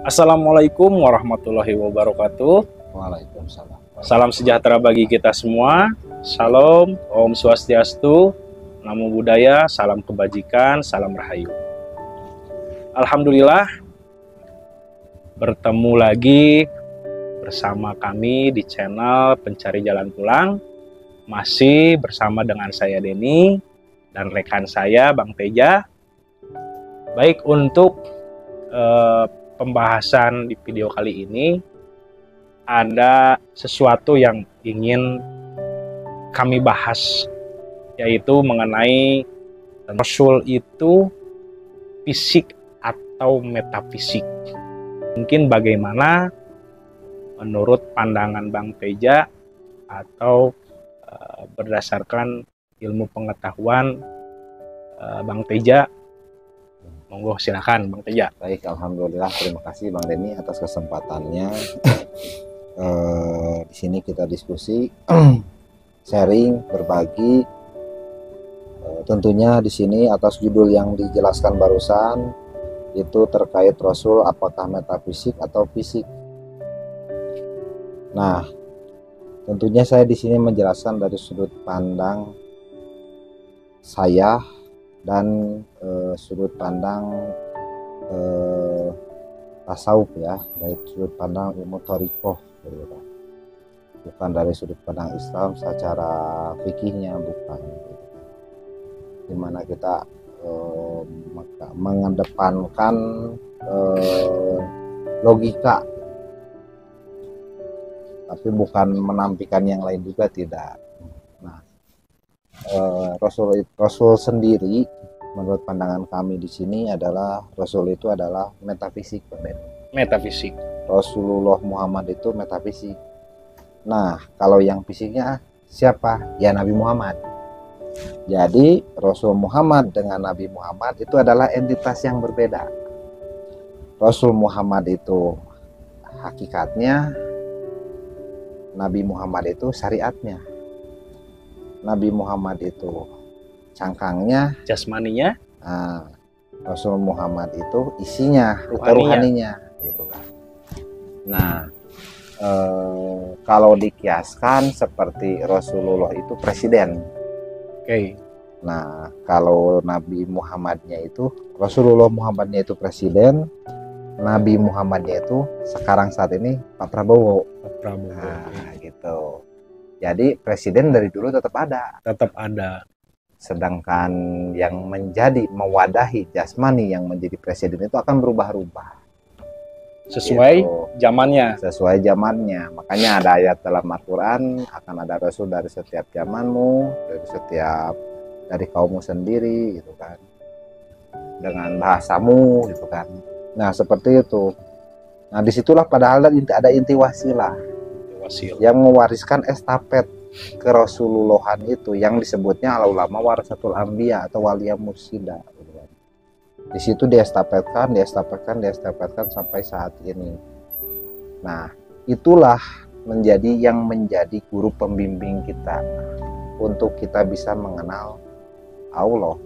Assalamualaikum warahmatullahi wabarakatuh. Waalaikumsalam. Salam sejahtera bagi kita semua. Shalom, Om Swastiastu, Namo Buddhaya, salam kebajikan, salam rahayu. Alhamdulillah, bertemu lagi bersama kami di channel Pencari Jalan Pulang. Masih bersama dengan saya Denny dan rekan saya Bang Teja. Baik, untuk pembahasan di video kali ini ada sesuatu yang ingin kami bahas, yaitu mengenai Rasul itu fisik atau metafisik. Mungkin bagaimana menurut pandangan Bang Teja atau berdasarkan ilmu pengetahuan Bang Teja. Monggo silakan Bang Teja. Baik, alhamdulillah, terima kasih Bang Denny atas kesempatannya. Di sini kita diskusi, sharing, berbagi. Tentunya di sini atas judul yang dijelaskan barusan itu terkait Rasul apakah metafisik atau fisik. Nah, tentunya saya di sini menjelaskan dari sudut pandang saya dan sudut pandang tasawuf ya, dari sudut pandang ilmu thariqah gitu. Bukan dari sudut pandang Islam secara fikihnya, bukan gitu. Dimana kita mengedepankan logika, tapi bukan menampilkan yang lain juga, tidak. Nah, Rasul sendiri menurut pandangan kami di sini adalah Rasul itu adalah metafisik. Metafisik. Rasulullah Muhammad itu metafisik. Nah, kalau yang fisiknya siapa? Ya Nabi Muhammad. Jadi Rasul Muhammad dengan Nabi Muhammad itu adalah entitas yang berbeda. Rasul Muhammad itu hakikatnya, Nabi Muhammad itu syariatnya. Nabi Muhammad itu cangkangnya, Jasmaninya, Rasul Muhammad itu isinya, ruhaninya gitu kan. Nah, kalau dikiaskan seperti Rasulullah itu presiden. Oke. Nah, kalau Nabi Muhammadnya itu, Rasulullah Muhammadnya itu presiden, Nabi Muhammadnya itu sekarang saat ini Pak Prabowo. Nah, gitu. Jadi presiden dari dulu tetap ada. Tetap ada. Sedangkan yang menjadi mewadahi jasmani yang menjadi presiden itu akan berubah-ubah. Sesuai gitu. zamannya. Sesuai zamannya. Makanya ada ayat dalam Al-Quran, akan ada Rasul dari setiap zamanmu, dari kaummu sendiri, gitu kan. Dengan bahasamu, gitu kan. Nah, seperti itu. Nah, disitulah padahal ada inti wasilah. Yang mewariskan estafet ke Rasulullahan itu yang disebutnya al-ulama warasatul anbiya atau waliyah mursida. Di situ diestafetkan sampai saat ini. Nah, itulah yang menjadi guru pembimbing kita untuk kita bisa mengenal Allah.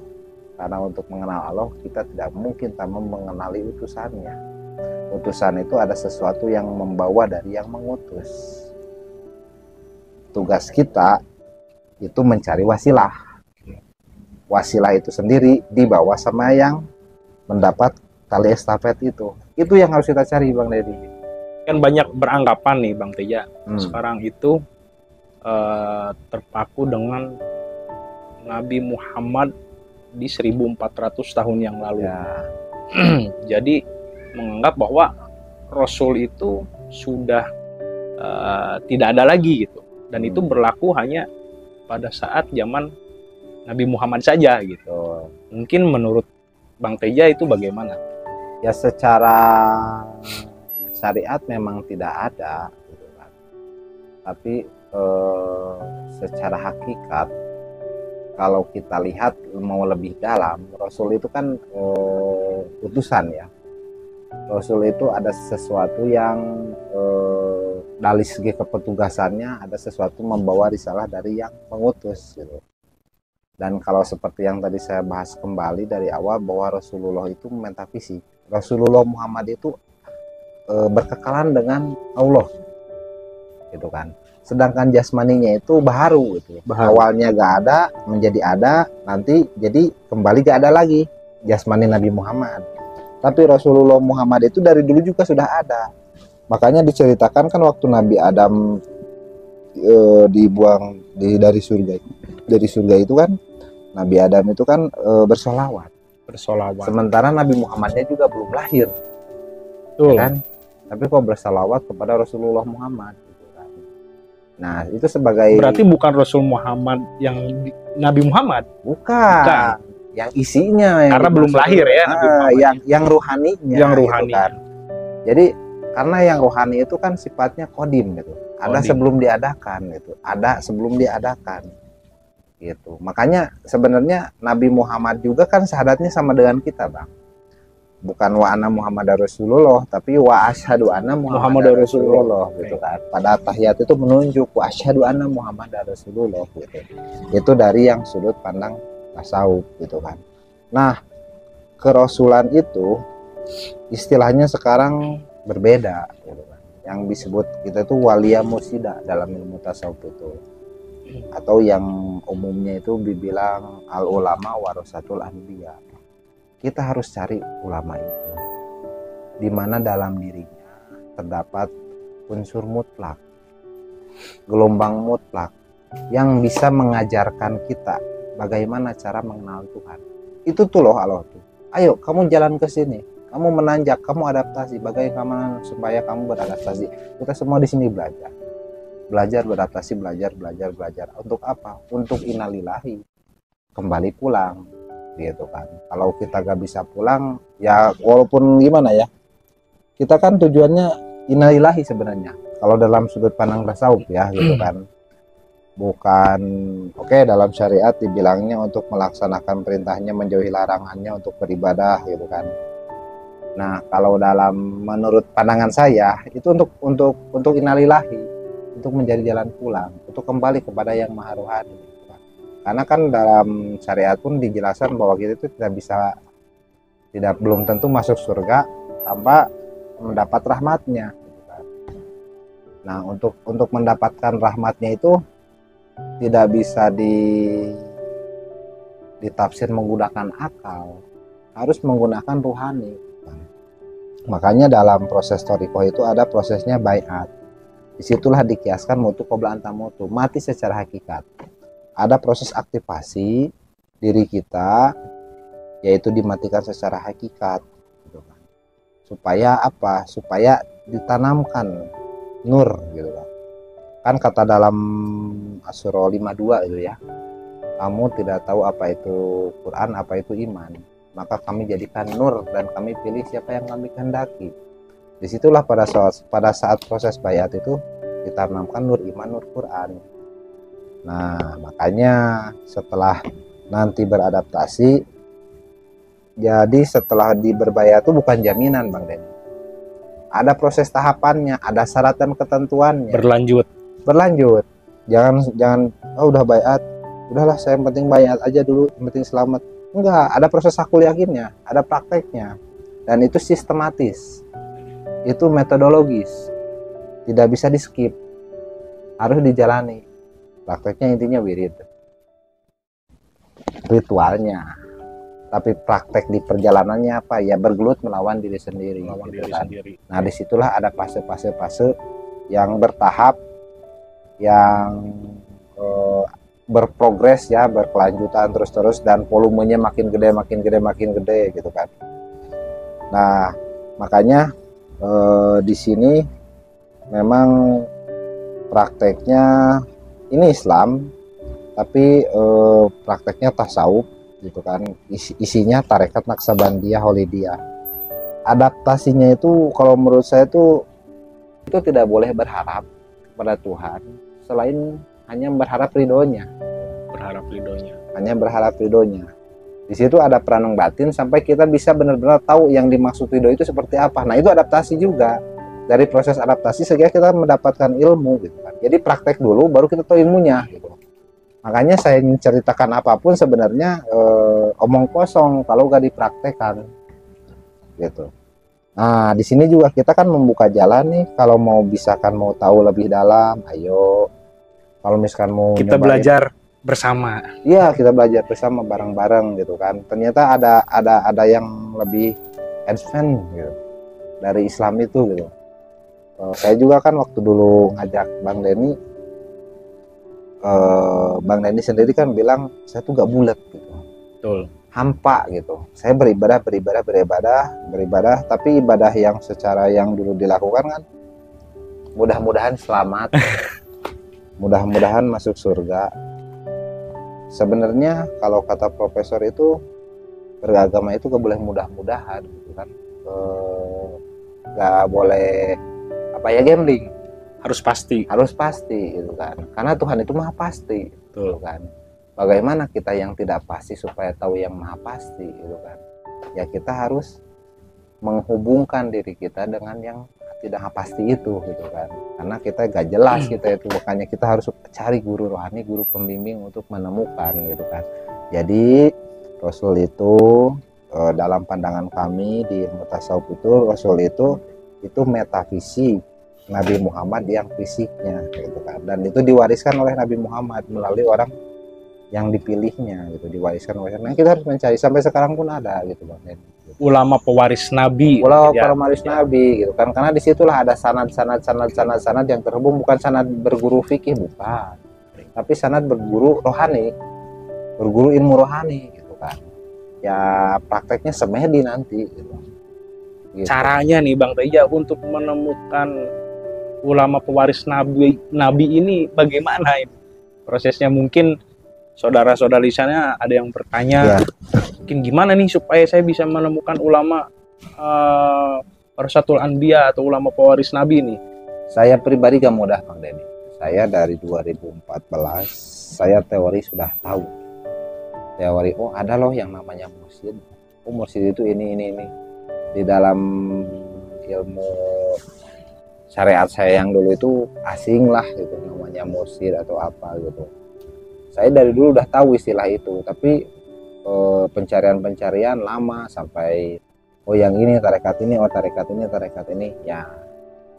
Karena untuk mengenal Allah kita tidak mungkin tanpa mengenali utusannya. Utusan itu ada sesuatu yang membawa dari yang mengutus. Tugas kita itu mencari wasilah. Wasilah itu sendiri dibawa sama yang mendapat tali estafet itu. Itu yang harus kita cari, Bang Dedi. Kan banyak beranggapan nih Bang Teja, sekarang itu terpaku dengan Nabi Muhammad di 1400 tahun yang lalu. Ya. Jadi menganggap bahwa Rasul itu sudah tidak ada lagi gitu. Dan itu berlaku hanya pada saat zaman Nabi Muhammad saja gitu. Mungkin menurut Bang Teja itu bagaimana? Ya, secara syariat memang tidak ada gitu kan. Tapi secara hakikat kalau kita lihat mau lebih dalam, Rasul itu kan utusan ya. Rasul itu ada sesuatu yang dari segi kepetugasannya ada sesuatu membawa risalah dari yang mengutus gitu. Dan kalau seperti yang tadi saya bahas kembali dari awal bahwa Rasulullah itu metafisik. Rasulullah Muhammad itu berkekalan dengan Allah gitu kan. Sedangkan jasmaninya itu baru gitu. Awalnya gak ada menjadi ada, nanti jadi kembali gak ada lagi jasmani Nabi Muhammad. Tapi Rasulullah Muhammad itu dari dulu juga sudah ada. Makanya diceritakan kan waktu Nabi Adam dibuang dari surga. Dari surga itu kan Nabi Adam itu kan bersolawat. Sementara Nabi Muhammadnya juga belum lahir. Betul. Kan? Tapi kok bersalawat kepada Rasulullah Muhammad gitu kan. Nah, itu sebagai berarti bukan Rasul Muhammad yang Nabi Muhammad. Bukan. Yang isinya karena belum lahir ya Nabi Muhammad. Yang ruhaninya. Yang ruhani. Gitu kan. Jadi karena yang rohani itu kan sifatnya kodim gitu. Ada sebelum diadakan gitu. Ada sebelum diadakan. Gitu. Makanya sebenarnya Nabi Muhammad juga kan syahadatnya sama dengan kita, Bang. Bukan wa anna Muhammad Rasulullah, tapi wa asyhadu anna Muhammad Rasulullah gitu kan. Pada tahiyat itu menunjuk wa asyhadu anna Muhammad Rasulullah gitu. Itu dari yang sudut pandang tasawuf gitu kan. Nah, kerasulan itu istilahnya sekarang berbeda gitu kan. Yang disebut kita itu walia mursida dalam ilmu tasawuf itu. Atau yang umumnya itu dibilang al ulama warasatul anbiya. Kita harus cari ulama itu di mana dalam dirinya terdapat unsur mutlak, gelombang mutlak yang bisa mengajarkan kita bagaimana cara mengenal Tuhan. Itu tuh loh Allah tuh. Ayo kamu jalan ke sini, kamu menanjak, kamu adaptasi. Bagaimana supaya kamu beradaptasi? Kita semua di sini belajar, beradaptasi, belajar. Untuk apa? Untuk innalillahi, kembali pulang. Gitu kan. Kalau kita gak bisa pulang, ya walaupun gimana ya, kita kan tujuannya innalillahi sebenarnya. Kalau dalam sudut pandang tasawuf ya, gitu kan. Bukan dalam syariat dibilangnya untuk melaksanakan perintahnya, menjauhi larangannya, untuk beribadah gitu kan. Nah, kalau dalam menurut pandangan saya itu untuk innalillahi, untuk menjadi jalan pulang, untuk kembali kepada yang maha rohani. Karena kan dalam syariat pun dijelaskan bahwa kita itu belum tentu masuk surga tanpa mendapat rahmatnya. Nah, untuk mendapatkan rahmatnya itu tidak bisa ditafsir menggunakan akal, harus menggunakan ruhani. Makanya dalam proses thariqah itu ada prosesnya baiat. Disitulah dikiaskan mutu qabla anta mutu, mati secara hakikat. Ada proses aktivasi diri kita, yaitu dimatikan secara hakikat gitu kan. Supaya apa? Supaya ditanamkan nur gitu kan. Kan kata dalam Asyura 52 itu ya, kamu tidak tahu apa itu Quran, apa itu iman, maka kami jadikan nur dan kami pilih siapa yang kami kehendaki. Disitulah pada saat proses bayat itu ditanamkan nur iman, nur Quran. Nah, makanya setelah nanti beradaptasi, jadi setelah berbayat itu bukan jaminan, Bang Den. Ada proses tahapannya, ada syarat dan ketentuannya. Berlanjut. Jangan udah bayat, udahlah saya yang penting bayat aja dulu, yang penting selamat. Enggak, ada proses hakul yakinnya, ada prakteknya. Dan itu sistematis. Itu metodologis. Tidak bisa di-skip. Harus dijalani. Prakteknya intinya wirid, ritualnya. Tapi praktek di perjalanannya apa? Ya bergelut melawan diri sendiri. Nah, disitulah ada fase yang bertahap, yang berprogres ya, berkelanjutan terus dan volumenya makin gede gitu kan. Nah, makanya di sini memang prakteknya ini Islam, tapi prakteknya tasawuf gitu kan. Isinya tarekat Naksabandiyah Holidiyah. Adaptasinya itu kalau menurut saya itu tidak boleh berharap kepada Tuhan selain hanya berharap ridhonya. Hanya berharap ridhonya. Di situ ada peranang batin sampai kita bisa benar-benar tahu yang dimaksud ridho itu seperti apa. Nah, itu adaptasi juga. Dari proses adaptasi sehingga kita mendapatkan ilmu gitu kan. Jadi praktek dulu baru kita tahu ilmunya gitu. Makanya saya menceritakan apapun sebenarnya omong kosong kalau gak dipraktekkan gitu. Nah, di sini juga kita kan membuka jalan nih, kalau mau misalkan mau tahu lebih dalam, ayo. Kalau misalkan mau Kita nyobain, belajar bersama. iya kita belajar bersama bareng-bareng gitu kan. Ternyata ada yang lebih advance gitu dari Islam itu gitu. Saya juga kan waktu dulu ngajak Bang Denny sendiri kan bilang saya tuh gak bulat gitu, Betul. hampa gitu. Saya beribadah, tapi ibadah yang secara yang dulu dilakukan kan mudah-mudahan selamat, mudah-mudahan masuk surga. Sebenarnya kalau kata profesor itu beragama itu gak boleh mudah-mudahan gitu kan, gak boleh apa ya gambling, Harus pasti. gitu kan, karena Tuhan itu maha pasti gitu Betul. kan. Bagaimana kita yang tidak pasti supaya tahu yang maha pasti gitu kan, ya kita harus menghubungkan diri kita dengan yang tidak pasti itu gitu kan, karena kita gak jelas kita itu, makanya kita harus cari guru rohani, guru pembimbing untuk menemukan gitu kan. Jadi Rasul itu dalam pandangan kami di Mutasawuf itu, Rasul itu metafisik Nabi Muhammad yang fisiknya gitu kan, dan itu diwariskan oleh Nabi Muhammad melalui orang yang dipilihnya gitu, diwariskan oleh. Nah, kita harus mencari, sampai sekarang pun ada gitu Bang Den. Ulama pewaris Nabi. Ulama pewaris Nabi gitu kan, karena disitulah ada sanad yang terhubung, bukan sanad berguru fikih, bukan, tapi sanad berguru rohani, berguru ilmu rohani gitu kan. Ya prakteknya semedi nanti gitu. Caranya nih Bang Teja untuk menemukan ulama pewaris Nabi ini bagaimana ini prosesnya? Mungkin saudara-saudara di sana ada yang bertanya, mungkin gimana nih supaya saya bisa menemukan ulama Warasatul Anbiya atau ulama pewaris Nabi ini? Saya pribadi gak mudah Bang Denny. Saya dari 2014 saya teori sudah tahu. Teori ada loh yang namanya mursyid. Mursyid itu ini. Di dalam ilmu syariat saya yang dulu itu asing lah gitu, namanya mursyid atau apa gitu. Saya dari dulu udah tahu istilah itu, tapi pencarian lama sampai yang ini tarekat ini, tarekat ini, ya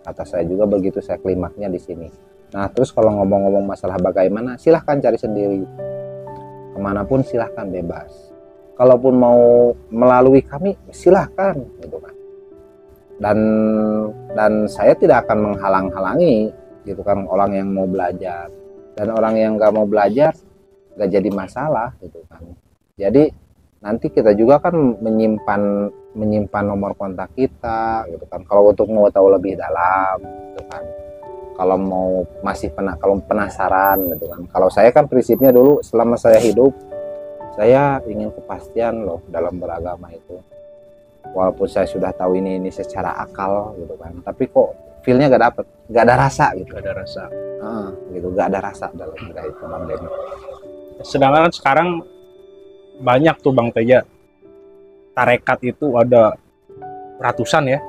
kata saya juga begitu, saya klimaknya di sini. Nah terus kalau ngomong-ngomong masalah bagaimana, silahkan cari sendiri, kemanapun silahkan bebas. Kalaupun mau melalui kami silahkan gitu kan. Dan saya tidak akan menghalang-halangi gitu kan orang yang mau belajar, dan orang yang nggak mau belajar nggak jadi masalah gitu kan. Jadi nanti kita juga kan menyimpan nomor kontak kita gitu kan, kalau untuk mau tahu lebih dalam gitu kan, kalau mau kalau penasaran gitu kan. Kalau saya kan prinsipnya dulu selama saya hidup, saya ingin kepastian loh dalam beragama itu. Walaupun saya sudah tahu ini secara akal gitu kan, tapi kok feelnya gak ada rasa gitu. Gak ada rasa. Gitu, gak ada rasa dalam kita itu Bang Denny. Sedangkan sekarang banyak tuh Bang Teja, tarekat itu ada ratusan ya,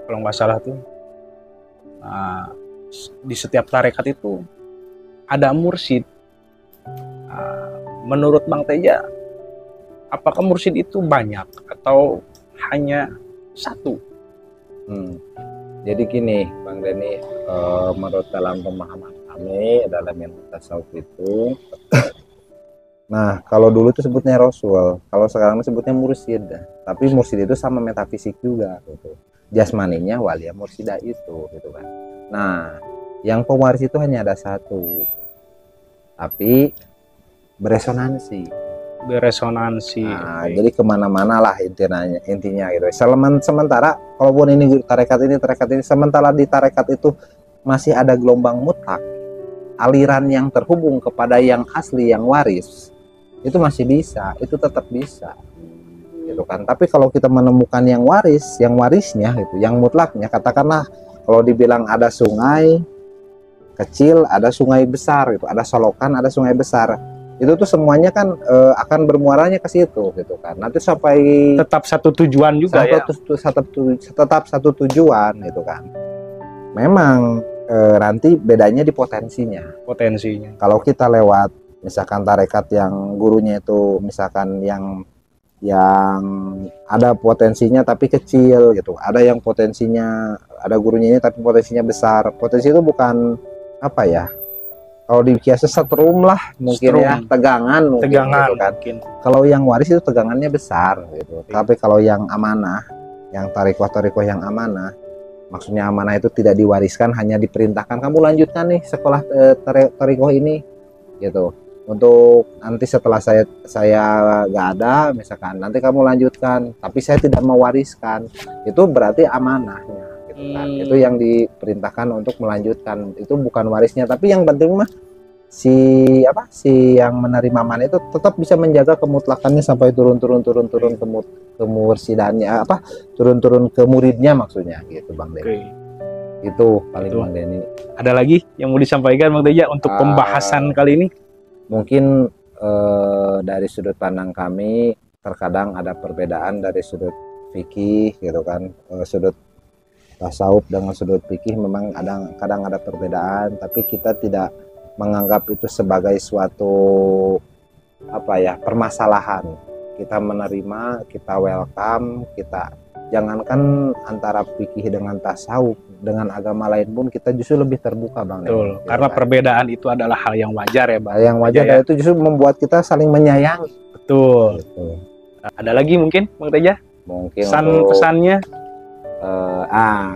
kalau nggak salah tuh. Nah, di setiap tarekat itu ada mursyid. Menurut Bang Teja, apakah mursyid itu banyak atau hanya satu? Jadi gini Bang Denny, menurut dalam pemahaman kami dalam ilmu tasawuf itu nah kalau dulu itu sebutnya Rasul, kalau sekarang sebutnya mursyid. Tapi mursyid itu sama metafisik juga gitu, jasmaninya walia mursyida itu gitu kan. Nah yang pewaris itu hanya ada satu, tapi beresonansi. Nah, jadi kemana-mana lah intinya gitu. Sementara kalaupun ini tarekat ini, sementara di tarekat itu masih ada gelombang mutlak, aliran yang terhubung kepada yang asli, yang waris, itu masih bisa, itu tetap bisa gitu kan. Tapi kalau kita menemukan yang warisnya gitu, yang mutlaknya, katakanlah kalau dibilang ada sungai kecil, ada sungai besar gitu, ada solokan, ada sungai besar, itu tuh semuanya kan akan bermuaranya ke situ gitu kan. Nanti sampai tetap satu tujuan juga ya. Tetap satu tujuan gitu kan. Memang nanti bedanya di potensinya. Kalau kita lewat misalkan tarekat yang gurunya itu misalkan yang yang ada potensinya tapi kecil gitu, ada yang potensinya, ada gurunya ini tapi potensinya besar. Potensi itu bukan apa ya, kalau di kiasnya setrum lah mungkin ya, tegangan mungkin, gitu kan. Kalau yang waris itu tegangannya besar gitu. Tapi kalau yang amanah, yang tarikoh yang amanah, maksudnya amanah itu tidak diwariskan, hanya diperintahkan kamu lanjutkan nih sekolah tarikoh ini gitu. Untuk nanti setelah saya nggak ada, misalkan nanti kamu lanjutkan, tapi saya tidak mewariskan, itu berarti amanahnya gitu kan. Itu yang diperintahkan untuk melanjutkan, itu bukan warisnya. Tapi yang penting mah si yang menerima amanah itu tetap bisa menjaga kemutlakannya sampai turun ke mursidannya, turun ke muridnya maksudnya gitu Bang Denny. Itu paling Bang Denny. Ada lagi yang mau disampaikan Bang Teja untuk pembahasan kali ini? Mungkin dari sudut pandang kami terkadang ada perbedaan dari sudut fikih gitu kan, sudut tasawuf dengan sudut fikih memang kadang ada perbedaan, tapi kita tidak menganggap itu sebagai suatu permasalahan. Kita menerima, kita welcome, kita jangankan antara fikih dengan tasawuf, dengan agama lain pun kita justru lebih terbuka Bang. Betul, karena perbedaan itu adalah hal yang wajar ya Bang. Yang wajar ya. Itu justru membuat kita saling menyayangi. Betul. Gitu. Ada lagi mungkin Bang Teja? Mungkin pesannya?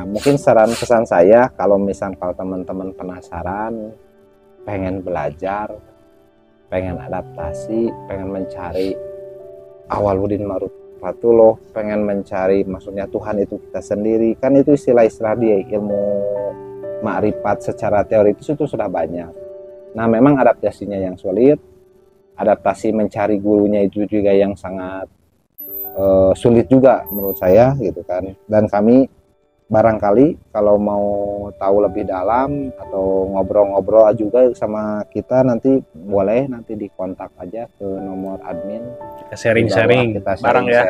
Mungkin saran pesan saya, kalau teman-teman penasaran, pengen belajar, pengen adaptasi, pengen mencari awaludin ma'rifatullah, pengen mencari maksudnya Tuhan itu kita sendiri, kan itu istilah-istilah dia, ilmu ma'rifat secara teoritis itu sudah banyak. Nah memang adaptasinya yang sulit, adaptasi mencari gurunya itu juga yang sangat sulit juga menurut saya gitu kan. Dan kami barangkali kalau mau tahu lebih dalam atau ngobrol-ngobrol juga sama kita, nanti boleh nanti dikontak aja ke nomor admin, kita sharing-sharing bareng ya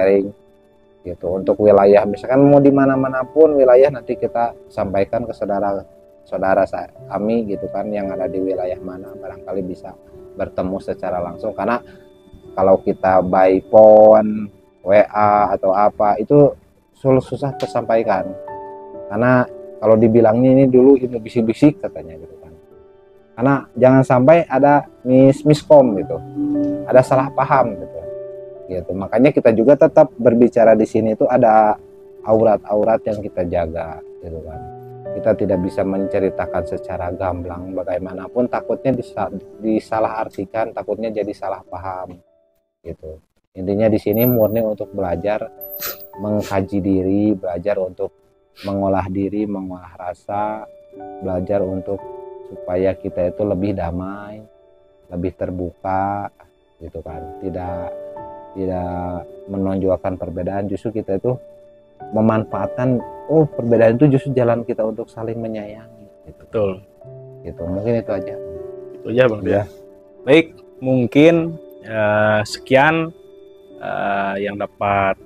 gitu. Untuk wilayah misalkan mau di mana-mana pun wilayah, nanti kita sampaikan ke saudara kami gitu kan yang ada di wilayah mana, barangkali bisa bertemu secara langsung. Karena kalau kita by phone, WA atau apa, itu susah tersampaikan. Karena kalau dibilangnya ini dulu ilmu bisik-bisik katanya gitu kan. Karena jangan sampai ada miskom gitu, ada salah paham gitu. Makanya kita juga tetap berbicara di sini itu ada aurat-aurat yang kita jaga gitu kan. Kita tidak bisa menceritakan secara gamblang bagaimanapun, takutnya disalahartikan, takutnya jadi salah paham gitu. Intinya di sini murni untuk belajar mengkaji diri, belajar untuk mengolah diri, mengolah rasa, belajar untuk supaya kita itu lebih damai, lebih terbuka gitu kan. Tidak menonjolkan perbedaan, justru kita itu memanfaatkan perbedaan itu justru jalan kita untuk saling menyayangi gitu. Betul. Gitu. Mungkin itu aja. Itu aja Bang ya. Baik, mungkin sekian yang dapat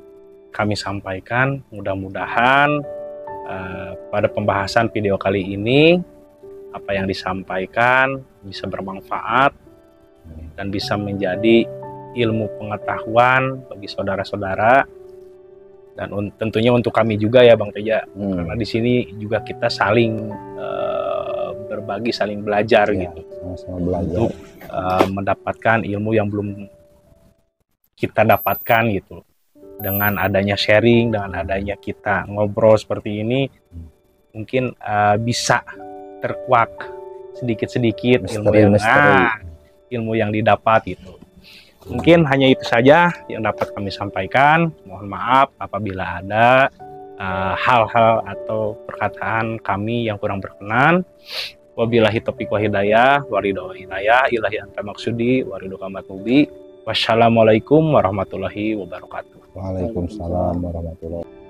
kami sampaikan. Mudah-mudahan pada pembahasan video kali ini apa yang disampaikan bisa bermanfaat dan bisa menjadi ilmu pengetahuan bagi saudara-saudara, dan tentunya untuk kami juga ya Bang Teja, karena di sini juga kita saling berbagi, saling belajar gitu, untuk mendapatkan ilmu yang belum kita dapatkan gitu. Dengan adanya sharing, dengan adanya kita ngobrol seperti ini, mungkin bisa terkuak sedikit-sedikit ilmu yang didapat gitu. Mungkin hanya itu saja yang dapat kami sampaikan. Mohon maaf apabila ada hal-hal atau perkataan kami yang kurang berkenan. Wabillahi taufiq wa hidayah, waridho hidayah, ilahi anta maksudi, waridho kamatubi. Wassalamualaikum warahmatullahi wabarakatuh. Waalaikumsalam warahmatullahi wabarakatuh.